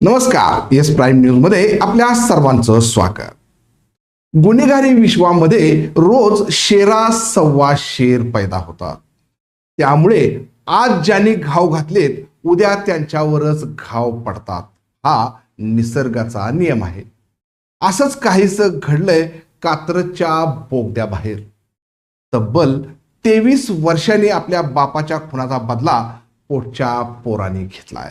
नमस्कार. S prime news मध्ये आपल्या सर्वांचं स्वागत. गुन्हेगारी विश्वामध्ये रोज शेरा सव्वा शेर पैदा होतात. त्यामुळे आज ज्यांनी घाव घातलेत उद्या त्यांच्यावरच घाव पडतात. हा निसर्गाचा नियम आहे. असंच काहीसं घडलंय कात्रजच्या बोगद्याबाहेर. तब्बल 23 वर्षांनी आपल्या बापाच्या खुनाचा बदला पोटच्या पोरांनी घेतलाय.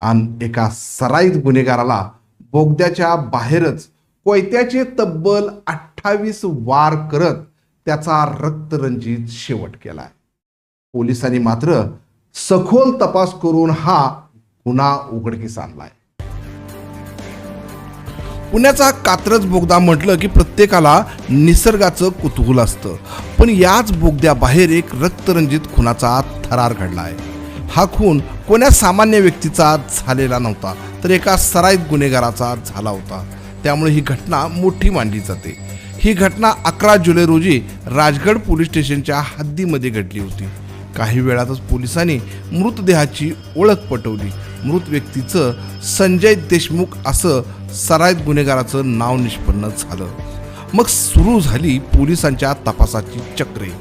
आणि एका सराईत गुन्हेगाराला बोगद्याच्या बाहेरच कोयत्याचे तब्बल 28 वार करत त्याचा रक्तरंजित शेवट केलाय. पोलिसांनी मात्र सखोल तपास करून हा गुन्हा उघडकीस आणलाय. पुण्याचा कात्रज बोगदा म्हटलं की प्रत्येकाला निसर्गाचं कुतूहल असतं, पण याच बोगद्याबाहेर एक रक्तरंजित खुनाचा थरार घडलाय. हा खून कोण्या सामान्य व्यक्तीचा झालेला नव्हता, तर एका सराईत गुन्हेगाराचा झाला होता. त्यामुळे ही घटना मोठी मानली जाते. ही घटना 11 जुलै रोजी राजगड पोलीस स्टेशनच्या हद्दीमध्ये घडली होती. काही वेळातच पोलिसांनी मृतदेहाची ओळख पटवली. मृत व्यक्तीचं संजय देशमुख असं सराईत गुन्हेगाराचं नाव निष्पन्न झालं. मग सुरू झाली पोलिसांच्या तपासाची चक्रे.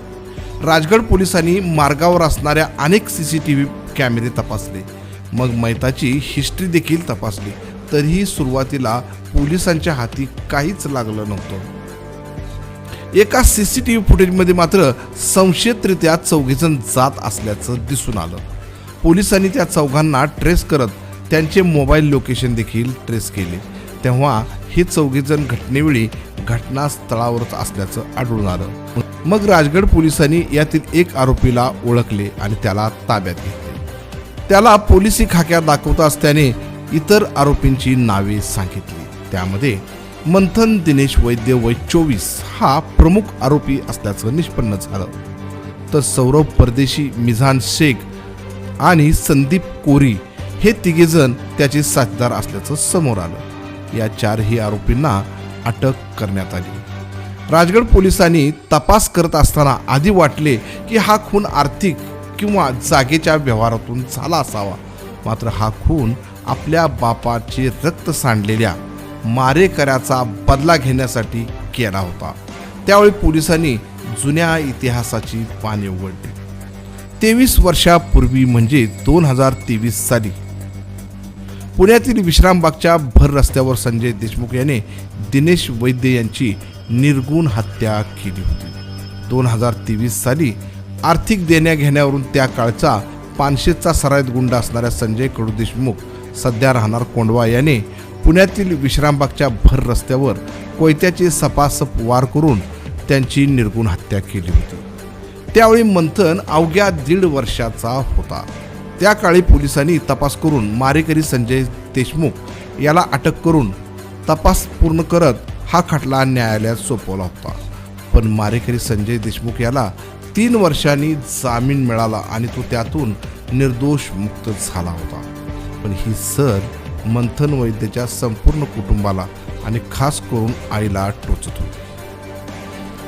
राजगड पोलिसांनी मार्गावर असणाऱ्या अनेक CCTV कॅमेरे तपासले. मग मैताची हिस्ट्री देखील तपासली. तरीही सुरुवातीला पोलिसांच्या हाती काहीच लागलं नव्हतं. एका CCTV फुटेजमध्ये मात्र संशयितरित्या 4 जण जात असल्याचं दिसून आलं. पोलिसांनी त्या 4 ट्रेस करत त्यांचे मोबाईल लोकेशन देखील ट्रेस केले. तेव्हा हे 4 जण घटनेवेळी घटनास्थळावरच असल्याचं आढळून आलं. मग राजगड पोलिसांनी यातील एक आरोपीला ओळखले आणि त्याला ताब्यात घेतले. त्याला पोलिसी खाक्या दाखवताच त्याने इतर आरोपींची नावे सांगितली. त्यामध्ये मंथन दिनेश वैद्य वय 24 हा प्रमुख आरोपी असल्याचं निष्पन्न झालं. तर सौरभ परदेशी, मिझान शेख आणि संदीप कोरी हे 3 जण त्याचे साथीदार असल्याचं समोर आलं. या 4ही आरोपींना अटक करण्यात आली. राजगड पोलिसांनी तपास करत असताना आधी वाटले की हा खून आर्थिक किंवा जागेच्या व्यवहारातून झाला असावा. मात्र हा खून आपल्या बापाचे रक्त सांडलेल्या मारेकऱ्याचा बदला घेण्यासाठी केला होता. त्यावेळी पोलिसांनी जुन्या इतिहासाची पाने उघडली. 23 वर्षापूर्वी म्हणजे 2023 साली पुण्यातील विश्रामबागच्या भर रस्त्यावर संजय देशमुख याने दिनेश वैद्य यांची निर्गुण हत्या केली होती. 2023 साली आर्थिक देण्या घेण्यावरून त्या काळचा पानशेतचा सराईत गुंड असणाऱ्या संजय कडू देशमुख सध्या राहणार कोंडवा याने पुण्यातील विश्रामबागच्या भर रस्त्यावर कोयत्याचे सपासप वार करून त्यांची निर्गुण हत्या केली होती. त्यावेळी मंथन अवघ्या 1.5 वर्षाचा होता. त्या काळी पोलिसांनी तपास करून मारेकरी संजय देशमुख याला अटक करून तपास पूर्ण करत हा खटला न्यायालयात सोपवला होता. पण मारेकरी संजय देशमुख याला 3 वर्षांनी जामीन मिळाला आणि तो त्यातून निर्दोष मुक्त झाला होता. पण ही सर मंथन वैद्यच्या संपूर्ण कुटुंबाला आणि खास करून आईला टोचत होती.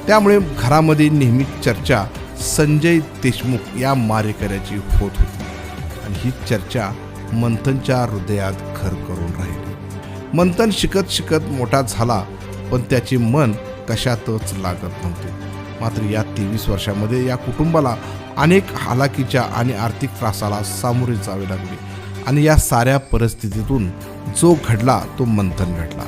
त्यामुळे घरामध्ये नेहमी चर्चा संजय देशमुख या मारेकऱ्याची होत होती आणि ही चर्चा मंथनच्या हृदयात घर करून राहिली. मंथन शिकत शिकत मोठा झाला, पण त्याचे मन कशातच लागत नव्हते. मात्र या 23 वर्षामध्ये या कुटुंबाला अनेक हालाकीच्या आणि आर्थिक त्रासाला सामोरे जावे लागले आणि या साऱ्या परिस्थितीतून जो घडला तो मंथन घडला.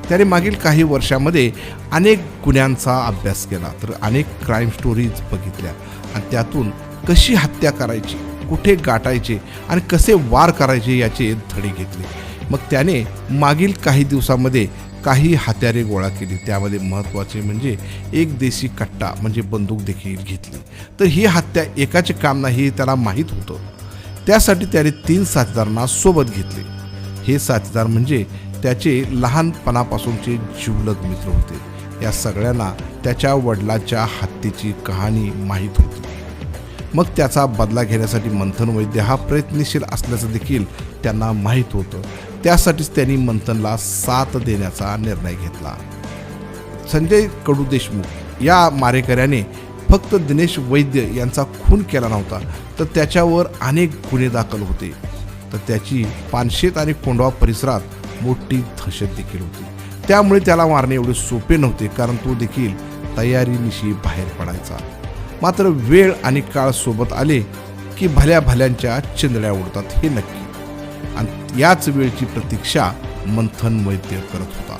त्याने मागील काही वर्षामध्ये अनेक गुन्ह्यांचा अभ्यास केला, तर अनेक क्राईम स्टोरीज बघितल्या आणि त्यातून कशी हत्या करायची, कुठे गाठायचे आणि कसे वार करायचे याचे धडे घेतले. मग त्याने मागील काही दिवसामध्ये काही हत्यारे गोळा केली. त्यामध्ये महत्त्वाचे म्हणजे एक देशी कट्टा म्हणजे बंदूक देखील घेतली. तर ही हत्या एकाचे काम नाही हे त्याला माहीत होतं. त्यासाठी त्याने 3 साथीदारांना सोबत घेतले. हे साथीदार म्हणजे त्याचे लहानपणापासूनचे जिवलग मित्र होते. या सगळ्यांना त्याच्या वडिलाच्या हत्येची कहाणी माहीत होती. मग त्याचा बदला घेण्यासाठी मंथन वैद्य हा प्रयत्नशील असल्याचं देखील त्यांना माहीत होतं. त्यासाठीच त्यांनी मंथनला साथ देण्याचा निर्णय घेतला. संजय कडू देशमुख या मारेकऱ्याने फक्त दिनेश वैद्य यांचा खून केला नव्हता, तर त्याच्यावर अनेक गुन्हे दाखल होते. तर त्याची पानशेत आणि कोंडवा परिसरात मोठी दहशत देखील होती. त्यामुळे त्याला मारणे एवढे सोपे नव्हते, कारण तो देखील तयारीनिशी बाहेर पडायचा. मात्र वेळ आणि काळ सोबत आले की भल्या भल्यांच्या चिंधड्या उडतात हे नक्की. आणि याच वेळची प्रतीक्षा मंथन वैद्य करत होता.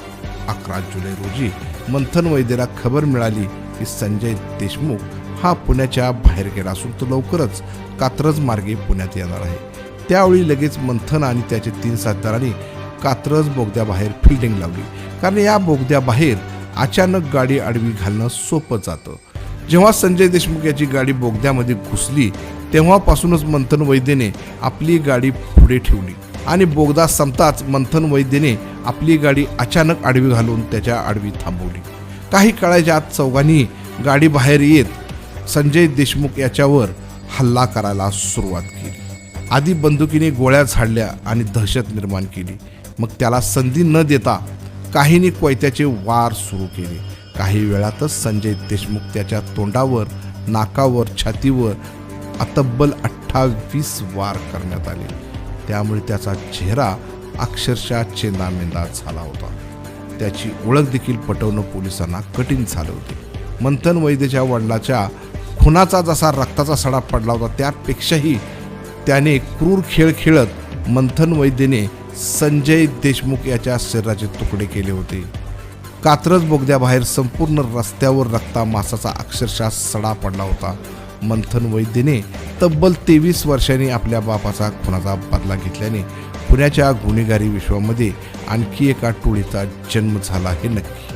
11 जुलै रोजी मंथन वैद्यला खबर मिळाली की संजय देशमुख हा पुण्याच्या बाहेर गेला असून तो लवकरच कात्रज मार्गे पुण्यात येणार आहे. त्यावेळी लगेच मंथन आणि त्याचे 3 साथीदारांनी कात्रज बोगद्याबाहेर फिल्डिंग लावली, कारण या बोगद्याबाहेर अचानक गाडी आडवी घालणं सोपं जातं. जेव्हा संजय देशमुख याची गाडी बोगद्यामध्ये घुसली तेव्हापासूनच मंथन वैद्यने आपली गाडी पुढे ठेवली आणि बोगदा संपताच मंथन वैद्यने आपली गाडी अचानक आडवी घालून त्याच्या आडवी थांबवली. काही काळाच्या आत चौघांनी गाडी बाहेर येत संजय देशमुख याच्यावर हल्ला करायला सुरुवात केली. आधी बंदुकीने गोळ्या झाडल्या आणि दहशत निर्माण केली. मग त्याला संधी न देता काहींनी कोयत्याचे वार सुरू केले. काही वेळातच संजय देशमुख त्याच्या तोंडावर, नाकावर, छातीवर तब्बल 28 वार करण्यात आले. त्यामुळे त्याचा चेहरा अक्षरशः चेंदामेंदा झाला होता. त्याची ओळख देखील पटवणं पोलिसांना कठीण झालं होते. मंथन वैद्यच्या वडिलाच्या खुनाचा जसा रक्ताचा सडा पडला होता, त्यापेक्षाही त्याने क्रूर खेळ खेळत मंथन वैद्यने संजय देशमुख याच्या शरीराचे तुकडे केले होते. कात्रज बोगद्याबाहेर संपूर्ण रस्त्यावर रक्तामासाचा अक्षरशः सडा पडला होता. मंथन वैद्यने तब्बल 23 वर्षांनी आपल्या बापाचा खुनाचा बदला घेतल्याने पुण्याच्या गुन्हेगारी विश्वामध्ये आणखी एका टोळीचा जन्म झाला हे नक्की.